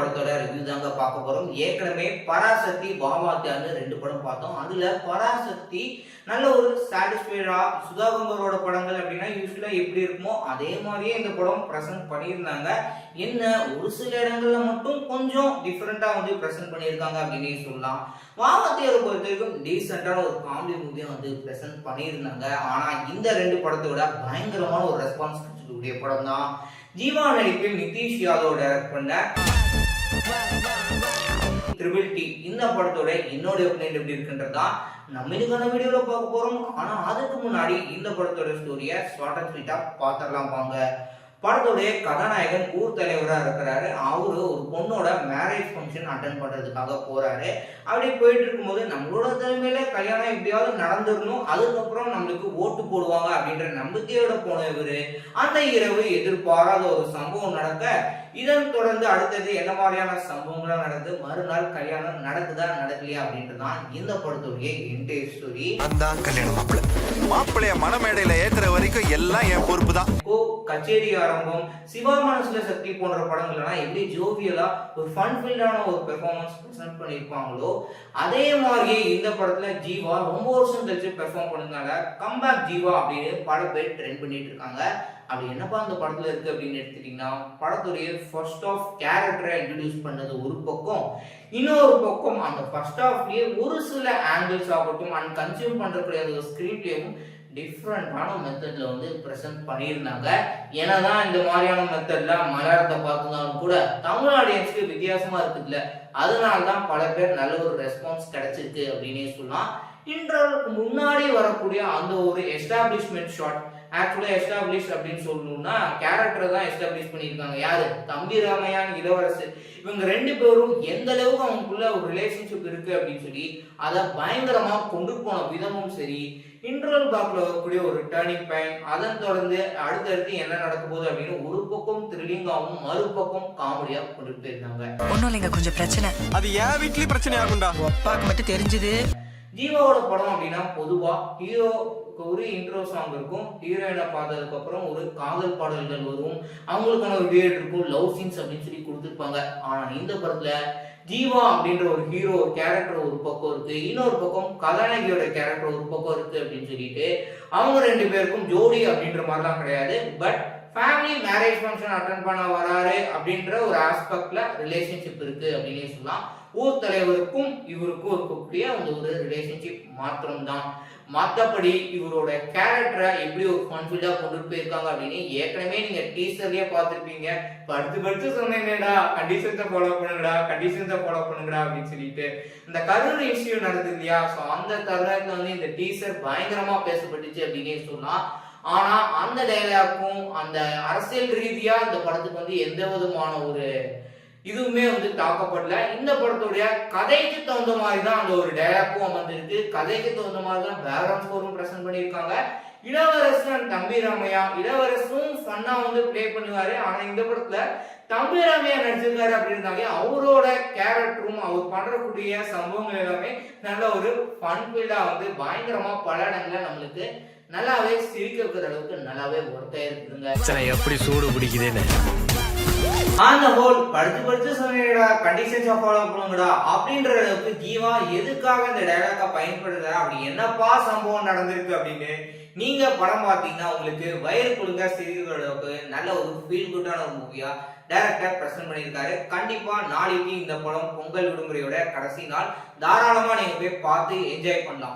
படத்தோட ரிவ்யூ தாங்க பார்க்க போறோம். ஏற்கனவே பராசக்தி, வாமாத்தியான்னு 2 படம் பார்த்தோம். அதுல பராசக்தி நல்ல ஒரு சாட்டிஸ்ஃபைடா, சுதாகரோட படங்கள் அப்படின்னா யூஸ்வலா எப்படி இருக்குமோ அதே மாதிரியே இந்த படம் பிரசன்ட் பண்ணியிருந்தாங்க. என்ன ஒரு சில இடங்கள்ல மட்டும் கொஞ்சம் டிஃப்ரெண்டா வந்து பிரசன்ட் பண்ணியிருக்காங்க அப்படின்னு சொல்லலாம். வாமாத்தியாரை பொறுத்த வரைக்கும் டீசென்டான ஒரு காமெடி மூவியை வந்து பிரசன்ட் பண்ணியிருந்தாங்க. ஆனா இந்த 2 படத்தோட பயங்கரமான ஒரு ரெஸ்பான்ஸ் கிடைச்சக்கூடிய படம் தான் ஜீவா நடிப்பில் நிதிஷ் யாதவ் டைரக்ட் பண்ண ட்ரிபிள் டி. இந்த படத்தோட என்னோட ஒப்பீனியன் எப்படி இருக்குன்றதா நம்ம இன்னைக்கான வீடியோல பார்க்க போறோம். ஆனா அதுக்கு முன்னாடி இந்த படத்தோட ஸ்டோரியை ஷார்ட் அண்ட் ஸ்வீட்டா பார்த்துடலாம் வாங்க. படத்தோடைய கதாநாயகன் ஊர் தலைவரா இருக்கிறாரு. அவரு ஒரு பொண்ணோட மேரேஜ் ஃபங்க்ஷன் அட்டென்ட் பண்றதுக்காக போறாரு. அப்படி போயிட்டு இருக்கும்போது நம்மளோட தலைமையில கல்யாணம் எப்படியாவது நடந்துடணும், அதுக்கப்புறம் நம்மளுக்கு ஓட்டு போடுவாங்க அப்படின்ற நம்பிக்கையோட போன இவரு அந்த இரவு எதிர்பாராத ஒரு சம்பவம் நடக்க, இதன் தொடர்ந்து அடுத்தது என்ன மாதிரியான சம்பவங்கள்லாம் நடந்து மறுநாள் கல்யாணம் நடக்குதா நடக்கலையா அப்படின்றதான் இந்த படத்துடைய என்டையர் ஸ்டோரி. அதான் கல்யாணம் மாப்பிள்ளைய மனமேடையில ஏத்துற வரைக்கும் எல்லாம் என் பொறுப்பு தான். கச்சேரி ஆரம்பம், சிவா மனசுல சக்தி போன்ற படங்கள்லாம் எப்படி ஜோவியலா ஒரு ஃபன் ஃபில்டான ஒரு பெர்ஃபார்மன்ஸ் பிரசன்ட் பண்ணியிருப்பாங்களோ அதே மாதிரியே இந்த படத்துல ஜீவா ரொம்ப வருஷம் கழிச்சு பெர்ஃபார்ம் பண்ணதுனால கம்பேக் ஜீவா அப்படின்னு பல பேர் ட்ரெண்ட் பண்ணிட்டு இருக்காங்க. அப்படி என்னப்பா அந்த படத்துல இருக்கு அப்படின்னு எடுத்துட்டீங்கன்னா, படத்துடைய ஃபர்ஸ்ட் ஆஃப் கேரக்டரை இன்ட்ரடியூஸ் பண்ணது ஒரு பக்கம், இன்னொரு பக்கம் அந்த ஃபர்ஸ்ட் ஆஃப்லயே ஒரு சில ஆங்கிள்ஸ் ஆகட்டும் அண்ட் கன்சியூம் பண்றக்கூடிய அந்த ஸ்கிரீன் பிளேவும் டிஃப்ரெண்டான மெத்தட்ல வந்து பிரசன்ட் பண்ணியிருந்தாங்க. ஏன்னாதான் இந்த மாதிரியான மெத்தட்ல மலையாளத்தை பார்த்துனாலும் கூட தமிழ் ஆடியன்ஸ்க்கு வித்தியாசமா இருக்குதுல்ல, அதனாலதான் பல பேர் நல்ல ஒரு ரெஸ்பான்ஸ் கிடைச்சிருக்கு அப்படின்னே சொல்லலாம். இன்ட்ரோலுக்கு முன்னாடி வரக்கூடிய அந்த ஒரு எஸ்டாப்ளிஷ்மெண்ட் ஷாட், ஆக்சுவலா எஸ்டாப்ளிஷ் அப்படின்னு சொல்லணும்னா கேரக்டர் தான் எஸ்டாப்ளிஷ் பண்ணியிருக்காங்க. யாரு? தம்பி ராமையான், இளவரசு. இவங்க 2 பேரும் எந்த அளவுக்கு அவங்களுக்குள்ள ஒரு ரிலேஷன்ஷிப் இருக்கு அப்படின்னு சொல்லி அதை பயங்கரமா கொண்டு போன விதமும் சரி, இன்ட்ரோல் பாக்ல வரக்கூடிய ஒரு டர்னிங் பாயிண்ட், அதன் தொடர்ந்து அடுத்தடுத்து என்ன நடக்க போகுது அப்படின்னு ஒரு பக்கம் த்ரில்லிங்காவும் மறுபக்கம் காமெடியா கொண்டு போயிருந்தாங்க. ஒன்னும் இல்லைங்க, கொஞ்சம் பிரச்சனை. அது ஏன் வீட்லயும் பிரச்சனை ஆகும்டா. அப்பாக்கு மட்டும் தெரிஞ்சது. ஜீவாவோட படம் அப்படின்னா பொதுவா ஹீரோ ஒரு இன்ட்ரோ சாங் இருக்கும், ஹீரோயினை பார்த்ததுக்கு அப்புறம் ஒரு காதல் பாடல்கள் வரும், அவங்களுக்கான ஒரு டேட் இருக்கும், லவ் சீன்ஸ் அப்படின்னு சொல்லி கொடுத்துருப்பாங்க. ஆனா இந்த படத்துல ஜீவா அப்படின்ற ஒரு ஹீரோ கேரக்டர் ஒரு பக்கம் இருக்கு, இன்னொரு பக்கம் கதாநாயகியோட கேரக்டர் ஒரு பக்கம் இருக்கு அப்படின்னு சொல்லிட்டு அவங்க 2 பேருக்கும் ஜோடி அப்படின்ற மாதிரிலாம் கிடையாது. But family marriage function attend பண்ண வராரு அப்படின்ற ஒரு ஆஸ்பெக்ட்ல ரிலேஷன்ஷிப் இருக்கு அப்படின்னே சொல்லலாம். ஊர் தலைவருக்கும் இவருக்கும் இருக்கக்கூடிய அந்த ஒரு ரிலேஷன்ஷிப் மாத்திரம் தான். மற்றபடி இவரோட கேரக்டரை எப்படி ஒரு கான்ஃபிடா கொண்டு போயிருக்காங்க அப்படின்னு ஏற்கனவே நீங்க டீசர்லயே பார்த்துருப்பீங்க. படுத்து சொன்னீங்கடா கண்டிஷன்ஸை ஃபாலோ பண்ணுங்கடா, கண்டிஷன்ஸை ஃபாலோ பண்ணுங்கடா அப்படின்னு சொல்லிட்டு இந்த கரூர் இஷ்யூ நடந்தது இல்லையா, ஸோ அந்த தருணத்துல வந்து இந்த டீசர் பயங்கரமா பேசப்பட்டுச்சு அப்படின்னே சொல்லலாம். ஆனா அந்த டைலாக்கும் அந்த அரசியல் ரீதியா இந்த படத்துக்கு வந்து எந்த விதமான ஒரு இதுவுமே வந்து தாக்கப்படல. இந்த படத்துடைய கதைக்கு தகுந்த மாதிரி தான் அந்த ஒரு டைலாக்கும் அமர்ந்திருக்கு, கதைக்கு தகுந்த மாதிரி தான் பேக்ரவுண்ட் ஸ்கோரும் பிரசன்ட் பண்ணியிருக்காங்க. இளவரசு அண்ட் தம்பி ராமையா, இளவரசும் ஃபன்னா வந்து பிளே பண்ணுவாரு. ஆனா இந்த படத்துல தம்பி ராமையா நடிச்சிருக்காரு அப்படின்னாலே அவரோட கேரக்டரும் அவர் பண்றக்கூடிய சம்பவங்கள் எல்லாமே நல்ல ஒரு ஃபன் ஃபீல்டா வந்து பயங்கரமா பல இடங்கள்ல நம்மளுக்கு நல்லாவே சிரிக்க வைக்கிற அளவுக்கு நல்லாவே ஒர்த்தா இருக்குதுங்க. எப்படி சூடு பிடிக்குதுன்னு அந்த ஹோல் படிச்சு சொன்னீங்கடா கண்டிஷன்ஸா ஃபாலோ பண்ணுங்கடா அப்படின்ற அளவுக்கு ஜீவா எதுக்காக இந்த டைலாக்கா பயன்படுத்துறா, அப்படி என்னப்பா சம்பவம் நடந்திருக்கு அப்படின்னு நீங்க படம் பார்த்தீங்கன்னா உங்களுக்கு வயிறு குழுங்க சிரிக்கிற அளவுக்கு நல்ல ஒரு ஃபீல் குட்டான ஒரு மூவியா டைரக்டர் பிரசன்ட் பண்ணியிருக்காரு. கண்டிப்பா நாளைக்கு இந்த படம் பொங்கல் விடுமுறையோட கடைசி நாள், தாராளமா நீங்க போய் பார்த்து என்ஜாய் பண்ணலாம்.